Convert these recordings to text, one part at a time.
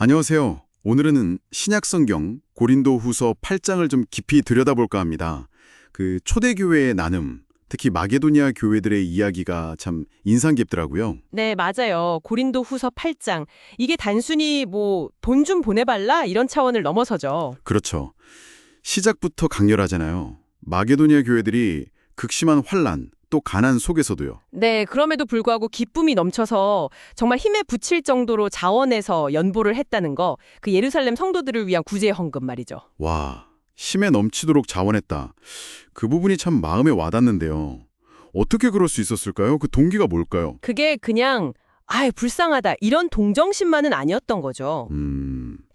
안녕하세요. 오늘은 신약성경 고린도후서 8장을 좀 깊이 들여다볼까 합니다. 초대교회의 나눔, 특히 마게도니아 교회들의 이야기가 참 인상 깊더라고요. 네, 맞아요. 고린도 후서 8장. 이게 단순히 돈 좀 보내달라 이런 차원을 넘어서죠. 그렇죠. 시작부터 강렬하잖아요. 마게도니아 교회들이 극심한 환란, 또 가난 속에서도요. 네, 그럼에도 불구하고 기쁨이 넘쳐서 정말 힘에 부칠 정도로 자원해서 연보를 했다는 거, 그 예루살렘 성도들을 위한 구제 헌금 말이죠. 와, 힘에 넘치도록 자원했다. 그 부분이 참 마음에 와닿는데요. 어떻게 그럴 수 있었을까요? 그 동기가 뭘까요? 그게 그냥 불쌍하다 이런 동정심만은 아니었던 거죠.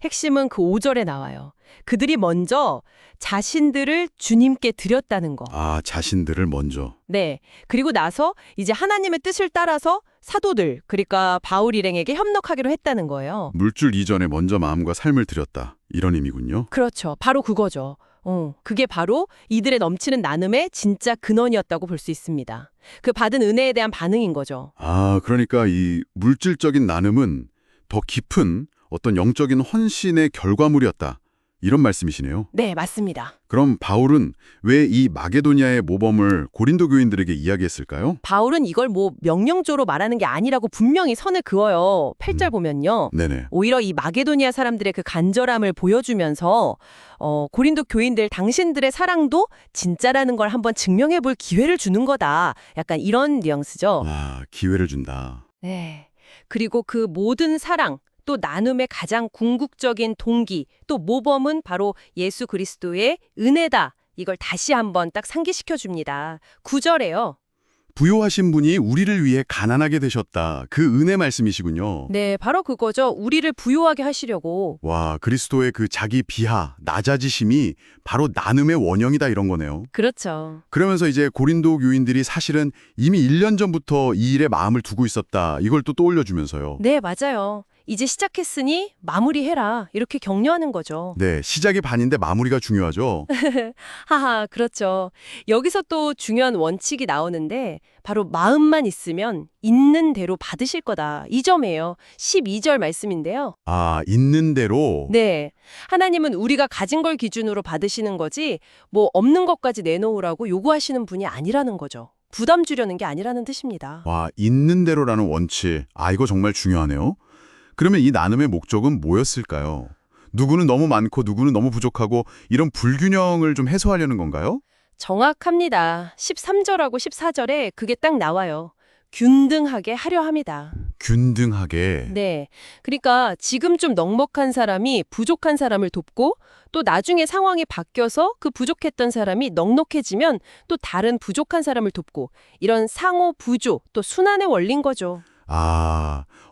핵심은 그 5절에 나와요. 그들이 먼저 자신들을 주님께 드렸다는 거. 자신들을 먼저. 네. 그리고 나서 이제 하나님의 뜻을 따라서 사도들, 그러니까 바울 일행에게 협력하기로 했다는 거예요. 물줄 이전에 먼저 마음과 삶을 드렸다. 이런 의미군요. 그렇죠. 바로 그거죠. 그게 바로 이들의 넘치는 나눔의 진짜 근원이었다고 볼 수 있습니다. 그 받은 은혜에 대한 반응인 거죠. 그러니까 이 물질적인 나눔은 더 깊은 어떤 영적인 헌신의 결과물이었다. 이런 말씀이시네요. 네, 맞습니다. 그럼 바울은 왜 이 마게도니아의 모범을 고린도 교인들에게 이야기했을까요? 바울은 이걸 명령조로 말하는 게 아니라고 분명히 선을 그어요. 8절 보면요. 네네. 오히려 이 마게도니아 사람들의 그 간절함을 보여주면서 고린도 교인들 당신들의 사랑도 진짜라는 걸 한번 증명해 볼 기회를 주는 거다. 약간 이런 뉘앙스죠. 기회를 준다. 네. 그리고 그 모든 사랑, 또 나눔의 가장 궁극적인 동기, 또 모범은 바로 예수 그리스도의 은혜다. 이걸 다시 한번 딱 상기시켜 줍니다. 9절에요. 부요하신 분이 우리를 위해 가난하게 되셨다. 그 은혜 말씀이시군요. 네, 바로 그거죠. 우리를 부유하게 하시려고. 와, 그리스도의 그 자기 비하, 낮아지심이 바로 나눔의 원형이다 이런 거네요. 그렇죠. 그러면서 이제 고린도 교인들이 사실은 이미 1년 전부터 이 일에 마음을 두고 있었다. 이걸 또 떠올려주면서요. 네, 맞아요. 이제 시작했으니 마무리해라. 이렇게 격려하는 거죠. 네, 시작이 반인데 마무리가 중요하죠. 하하, 그렇죠. 여기서 또 중요한 원칙이 나오는데 바로 마음만 있으면 있는 대로 받으실 거다. 이 점이에요. 12절 말씀인데요. 있는 대로. 네. 하나님은 우리가 가진 걸 기준으로 받으시는 거지 없는 것까지 내놓으라고 요구하시는 분이 아니라는 거죠. 부담 주려는 게 아니라는 뜻입니다. 와, 있는 대로라는 원칙. 이거 정말 중요하네요. 그러면 이 나눔의 목적은 뭐였을까요? 누구는 너무 많고 누구는 너무 부족하고 이런 불균형을 좀 해소하려는 건가요? 정확합니다. 13절하고 14절에 그게 딱 나와요. 균등하게 하려 합니다. 균등하게. 네. 그러니까 지금 좀 넉넉한 사람이 부족한 사람을 돕고 또 나중에 상황이 바뀌어서 그 부족했던 사람이 넉넉해지면 또 다른 부족한 사람을 돕고 이런 상호 부조 또 순환의 원리인 거죠.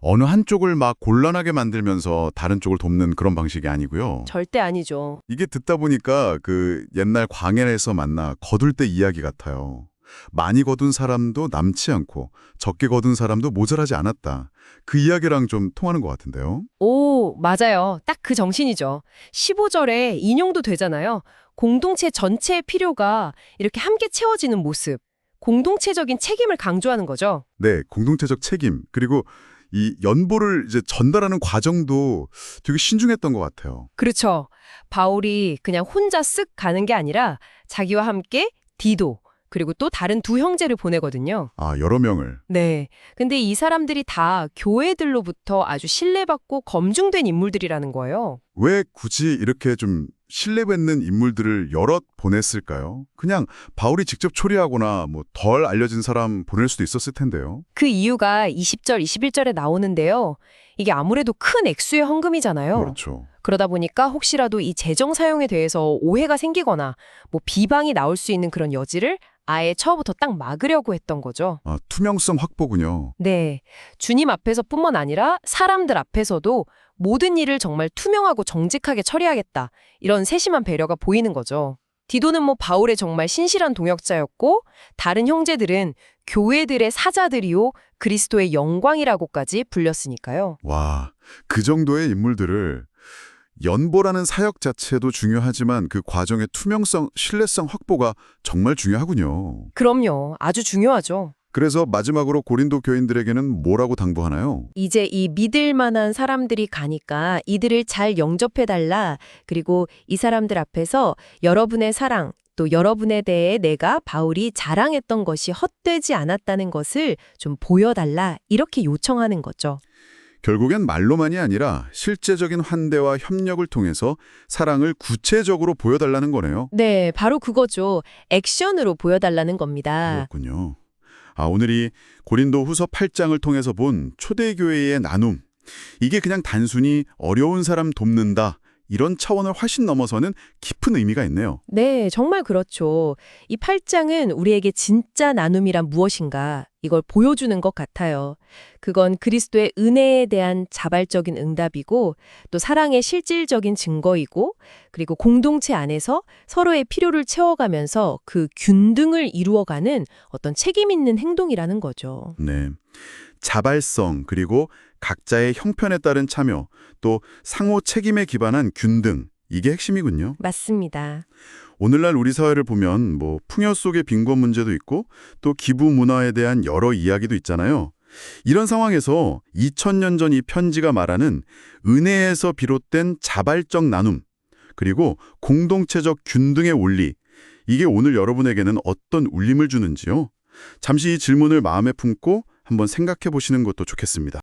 어느 한쪽을 막 곤란하게 만들면서 다른 쪽을 돕는 그런 방식이 아니고요. 절대 아니죠. 이게 듣다 보니까 그 옛날 광야에서 만나 거둘 때 이야기 같아요. 많이 거둔 사람도 남지 않고 적게 거둔 사람도 모자라지 않았다. 그 이야기랑 좀 통하는 것 같은데요. 오, 맞아요. 딱 그 정신이죠. 15절에 인용도 되잖아요. 공동체 전체의 필요가 이렇게 함께 채워지는 모습. 공동체적인 책임을 강조하는 거죠. 네, 공동체적 책임. 그리고 이 연보를 이제 전달하는 과정도 되게 신중했던 것 같아요. 그렇죠. 바울이 그냥 혼자 쓱 가는 게 아니라 자기와 함께 디도 그리고 또 다른 두 형제를 보내거든요. 여러 명을. 네. 근데 이 사람들이 다 교회들로부터 아주 신뢰받고 검증된 인물들이라는 거예요. 왜 굳이 이렇게 좀 신뢰받는 인물들을 여럿 보냈을까요? 그냥 바울이 직접 초리하거나 덜 알려진 사람 보낼 수도 있었을 텐데요. 그 이유가 20절, 21절에 나오는데요. 이게 아무래도 큰 액수의 헌금이잖아요. 그렇죠. 그러다 보니까 혹시라도 이 재정 사용에 대해서 오해가 생기거나 비방이 나올 수 있는 그런 여지를 아예 처음부터 딱 막으려고 했던 거죠. 투명성 확보군요. 네. 주님 앞에서뿐만 아니라 사람들 앞에서도 모든 일을 정말 투명하고 정직하게 처리하겠다. 이런 세심한 배려가 보이는 거죠. 디도는 바울의 정말 신실한 동역자였고 다른 형제들은 교회들의 사자들이요 그리스도의 영광이라고까지 불렸으니까요. 와, 그 정도의 인물들을 연보라는 사역 자체도 중요하지만 그 과정의 투명성, 신뢰성 확보가 정말 중요하군요. 그럼요. 아주 중요하죠. 그래서 마지막으로 고린도 교인들에게는 뭐라고 당부하나요? 이제 이 믿을 만한 사람들이 가니까 이들을 잘 영접해달라. 그리고 이 사람들 앞에서 여러분의 사랑, 또 여러분에 대해 내가 바울이 자랑했던 것이 헛되지 않았다는 것을 좀 보여달라. 이렇게 요청하는 거죠. 결국엔 말로만이 아니라 실제적인 환대와 협력을 통해서 사랑을 구체적으로 보여달라는 거네요. 네, 바로 그거죠. 액션으로 보여달라는 겁니다. 그렇군요. 오늘 이 고린도 후서 8장을 통해서 본 초대교회의 나눔. 이게 그냥 단순히 어려운 사람 돕는다. 이런 차원을 훨씬 넘어서는 깊은 의미가 있네요. 네, 정말 그렇죠. 이 8장은 우리에게 진짜 나눔이란 무엇인가 이걸 보여주는 것 같아요. 그건 그리스도의 은혜에 대한 자발적인 응답이고 또 사랑의 실질적인 증거이고 그리고 공동체 안에서 서로의 필요를 채워가면서 그 균등을 이루어가는 어떤 책임 있는 행동이라는 거죠. 네. 자발성 그리고 각자의 형편에 따른 참여 또 상호 책임에 기반한 균등 이게 핵심이군요. 맞습니다. 오늘날 우리 사회를 보면 풍요 속의 빈곤 문제도 있고 또 기부 문화에 대한 여러 이야기도 있잖아요. 이런 상황에서 2000년 전 이 편지가 말하는 은혜에서 비롯된 자발적 나눔 그리고 공동체적 균등의 원리 이게 오늘 여러분에게는 어떤 울림을 주는지요? 잠시 이 질문을 마음에 품고 한번 생각해 보시는 것도 좋겠습니다.